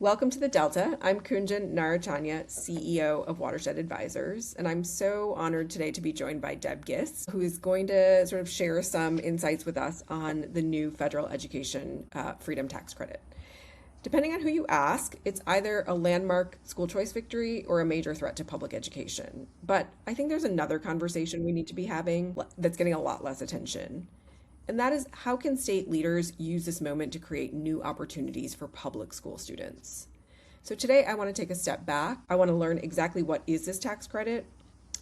Welcome to the Delta. I'm Kunjan Narachanya, CEO of Watershed Advisors, and I'm so honored today to be joined by Deb Gist, who is going to sort of share some insights with us on the new federal education freedom tax credit. Depending on who you ask, it's either a landmark school choice victory or a major threat to public education. But I think there's another conversation we need to be having that's getting a lot less attention. And that is, how can state leaders use this moment to create new opportunities for public school students? So today I want to take a step back. I want to learn exactly what is this tax credit,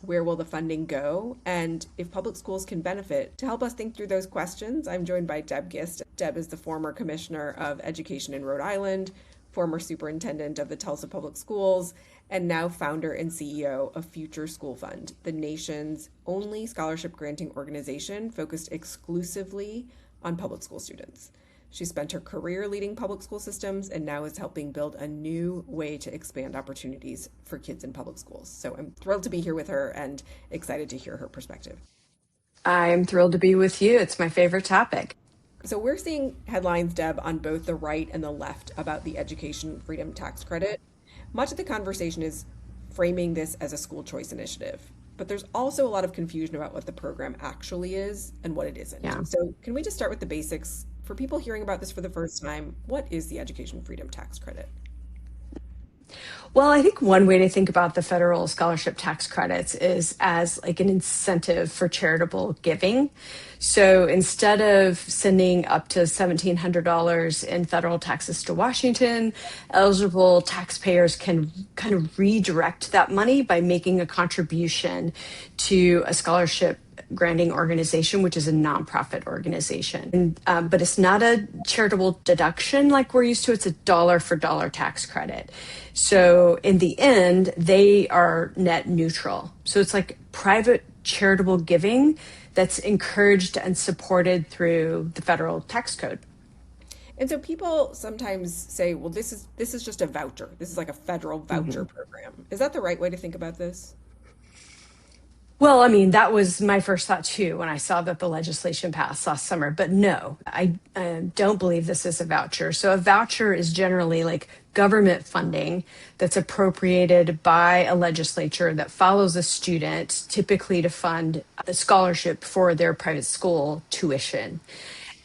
where will the funding go, and if public schools can benefit. To help us think through those questions, I'm joined by Deb Gist. Deb is the former commissioner of education in Rhode Island, former superintendent of the Tulsa Public Schools, and now founder and CEO of Future School Fund, the nation's only scholarship granting organization focused exclusively on public school students. She spent her career leading public school systems and now is helping build a new way to expand opportunities for kids in public schools. So I'm thrilled to be here with her and excited to hear her perspective. I'm thrilled to be with you. It's my favorite topic. So we're seeing headlines, Deb, on both the right and the left about the education freedom tax credit. Much of the conversation is framing this as a school choice initiative, but there's also a lot of confusion about what the program actually is and what it isn't. Yeah. So can we just start with the basics? For people hearing about this for the first time, what is the education freedom tax credit? Well, I think one way to think about the federal scholarship tax credits is as like an incentive for charitable giving. So instead of sending up to $1,700 in federal taxes to Washington, eligible taxpayers can kind of redirect that money by making a contribution to a scholarship granting organization, which is a nonprofit organization. But it's not a charitable deduction like we're used to. It's a dollar for dollar tax credit. So in the end, they are net neutral. So it's like private charitable giving that's encouraged and supported through the federal tax code. And so people sometimes say, well, this is just a voucher. This is like a federal voucher program. Is that the right way to think about this? Well, I mean, that was my first thought too when I saw that the legislation passed last summer. But no, I don't believe this is a voucher. So a voucher is generally like government funding that's appropriated by a legislature that follows a student, typically to fund a scholarship for their private school tuition.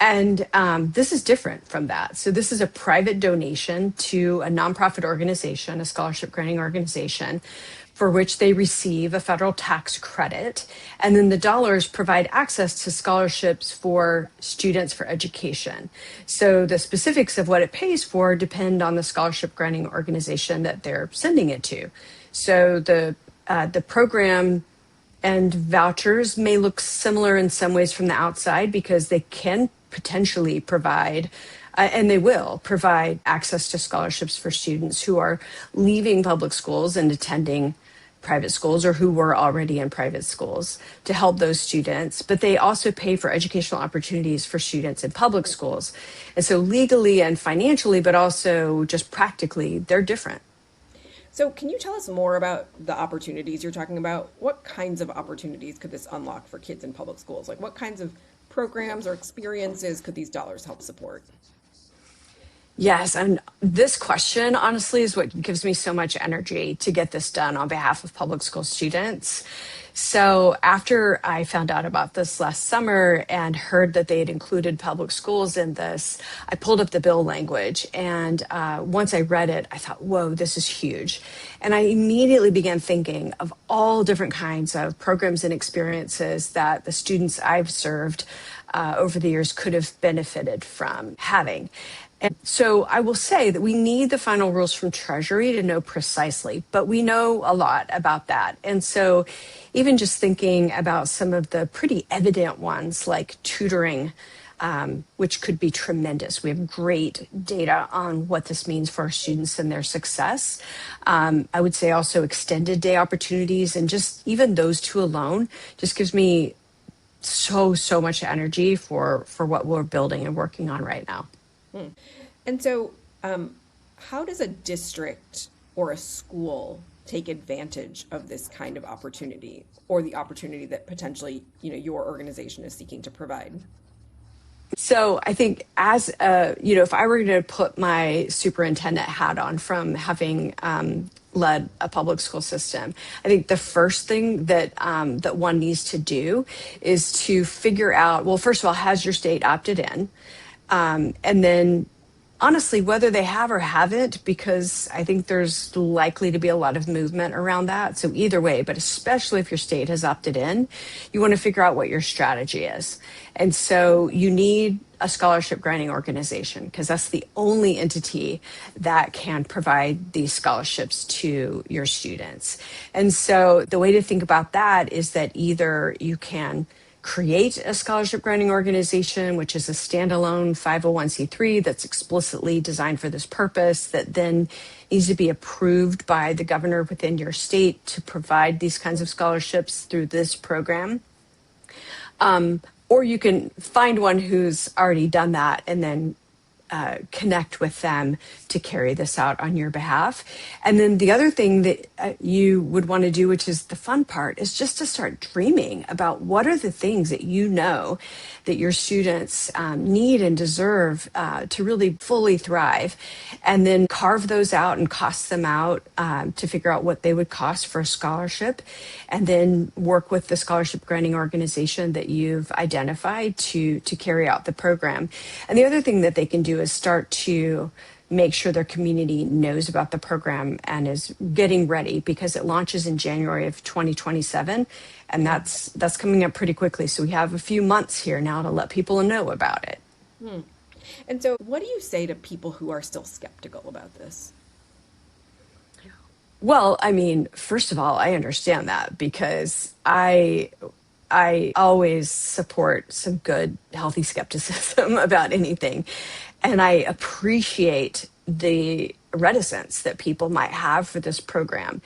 And this is different from that. So this is a private donation to a nonprofit organization, a scholarship granting organization, for which they receive a federal tax credit. And then the dollars provide access to scholarships for students for education. So the specifics of what it pays for depend on the scholarship granting organization that they're sending it to. So the program and vouchers may look similar in some ways from the outside because they can potentially provide and they will provide access to scholarships for students who are leaving public schools and attending private schools or who were already in private schools to help those students. But they also pay for educational opportunities for students in public schools. And so legally and financially, but also just practically, they're different. So can you tell us more about the opportunities you're talking about? What kinds of opportunities could this unlock for kids in public schools? Like what kinds of programs or experiences could these dollars help support? Yes, and this question, honestly, is what gives me so much energy to get this done on behalf of public school students. So after I found out about this last summer and heard that they had included public schools in this, I pulled up the bill language. And once I read it, I thought, whoa, this is huge. And I immediately began thinking of all different kinds of programs and experiences that the students I've served over the years could have benefited from having. And so I will say that we need the final rules from Treasury to know precisely, but we know a lot about that. And so even just thinking about some of the pretty evident ones like tutoring, which could be tremendous. We have great data on what this means for our students and their success. I would say also extended day opportunities, and just even those two alone just gives me so much energy for what we're building and working on right now. And so, how does a district or a school take advantage of this kind of opportunity or the opportunity that potentially, your organization is seeking to provide? So I think as a, if I were to put my superintendent hat on from having led a public school system, I think the first thing that one needs to do is to figure out, well, first of all, has your state opted in? And then honestly, whether they have or haven't, because I think there's likely to be a lot of movement around that. So either way, but especially if your state has opted in, you want to figure out what your strategy is. And so you need a scholarship granting organization, because that's the only entity that can provide these scholarships to your students. And so the way to think about that is that either you can create a scholarship granting organization, which is a standalone 501c3 that's explicitly designed for this purpose, that then needs to be approved by the governor within your state to provide these kinds of scholarships through this program. Or you can find one who's already done that and then connect with them to carry this out on your behalf. And then the other thing that you would want to do, which is the fun part, is just to start dreaming about what are the things that you know that your students need and deserve to really fully thrive, and then carve those out and cost them out to figure out what they would cost for a scholarship, and then work with the scholarship granting organization that you've identified to carry out the program. And the other thing that they can do is start to make sure their community knows about the program and is getting ready, because it launches in January of 2027, and that's coming up pretty quickly. So we have a few months here now to let people know about it. And so what do you say to people who are still skeptical about this? Well, I mean, first of all, I understand that, because I always support some good, healthy skepticism about anything. And I appreciate the reticence that people might have for this program,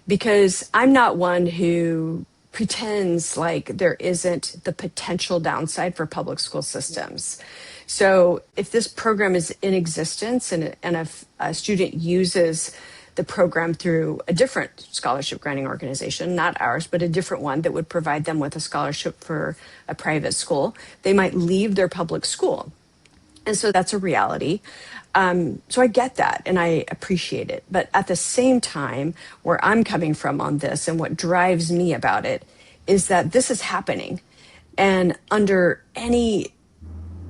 because I'm not one who pretends like there isn't the potential downside for public school systems. So if this program is in existence and if a student uses the program through a different scholarship granting organization, not ours, but a different one that would provide them with a scholarship for a private school, they might leave their public school. And so that's a reality. So I get that and I appreciate it. But at the same time, where I'm coming from on this and what drives me about it is that this is happening. And under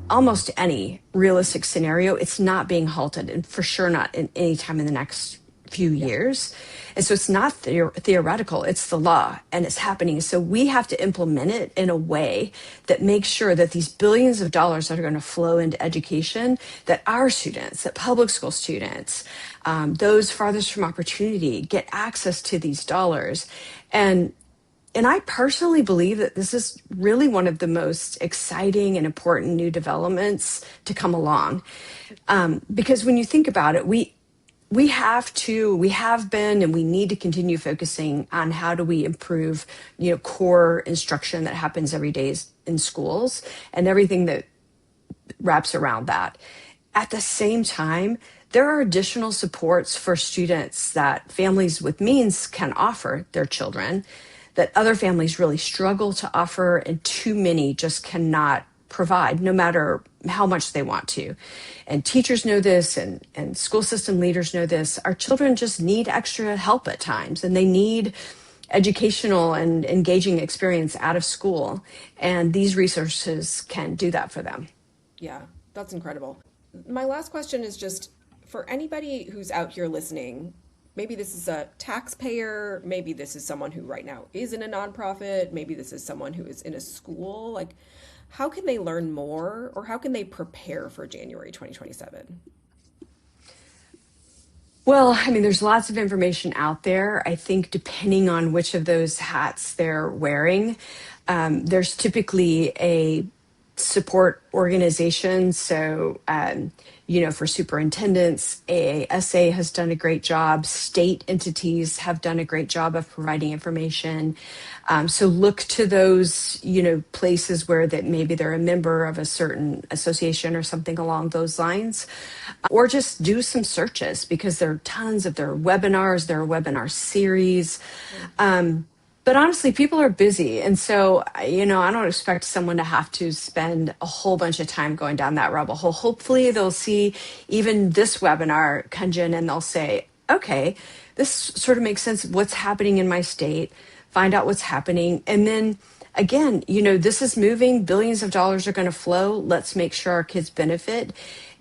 almost any realistic scenario, it's not being halted, and for sure not in any time in the next few years. And so it's not theoretical, it's the law, and it's happening. So we have to implement it in a way that makes sure that these billions of dollars that are going to flow into education, that our students, that public school students, those farthest from opportunity, get access to these dollars. And I personally believe that this is really one of the most exciting and important new developments to come along. Because when you think about it, we have been, and we need to continue focusing on how do we improve, core instruction that happens every day in schools and everything that wraps around that. At the same time, there are additional supports for students that families with means can offer their children that other families really struggle to offer, and too many just cannot provide, no matter how much they want to. And teachers know this, and school system leaders know this. Our children just need extra help at times, and they need educational and engaging experience out of school. And these resources can do that for them. Yeah, that's incredible. My last question is just for anybody who's out here listening. Maybe this is a taxpayer, maybe this is someone who right now is in a nonprofit, maybe this is someone who is in a school. Like, how can they learn more, or how can they prepare for January 2027? Well, I mean, there's lots of information out there. I think depending on which of those hats they're wearing, there's typically a support organization. So, for superintendents, AASA has done a great job. State entities have done a great job of providing information. So look to those, places where that maybe they're a member of a certain association or something along those lines, or just do some searches, because there are tons of their webinars, there are webinar series. But honestly, people are busy. And so, I don't expect someone to have to spend a whole bunch of time going down that rabbit hole. Hopefully, they'll see even this webinar, Kunjan, and they'll say, okay, this sort of makes sense. What's happening in my state? Find out what's happening. And then again, this is moving. Billions of dollars are going to flow. Let's make sure our kids benefit.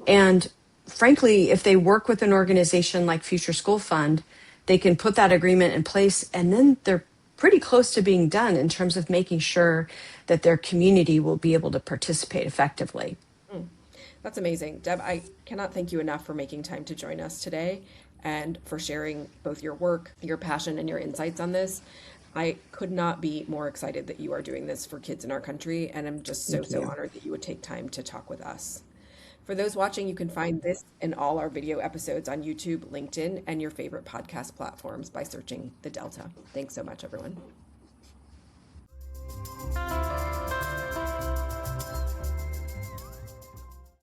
And frankly, if they work with an organization like Future School Fund, they can put that agreement in place, and then they're pretty close to being done in terms of making sure that their community will be able to participate effectively. That's amazing. Deb, I cannot thank you enough for making time to join us today and for sharing both your work, your passion, and your insights on this. I could not be more excited that you are doing this for kids in our country, and I'm just so honored that you would take time to talk with us. For those watching, you can find this and all our video episodes on YouTube, LinkedIn, and your favorite podcast platforms by searching The Delta. Thanks so much, everyone.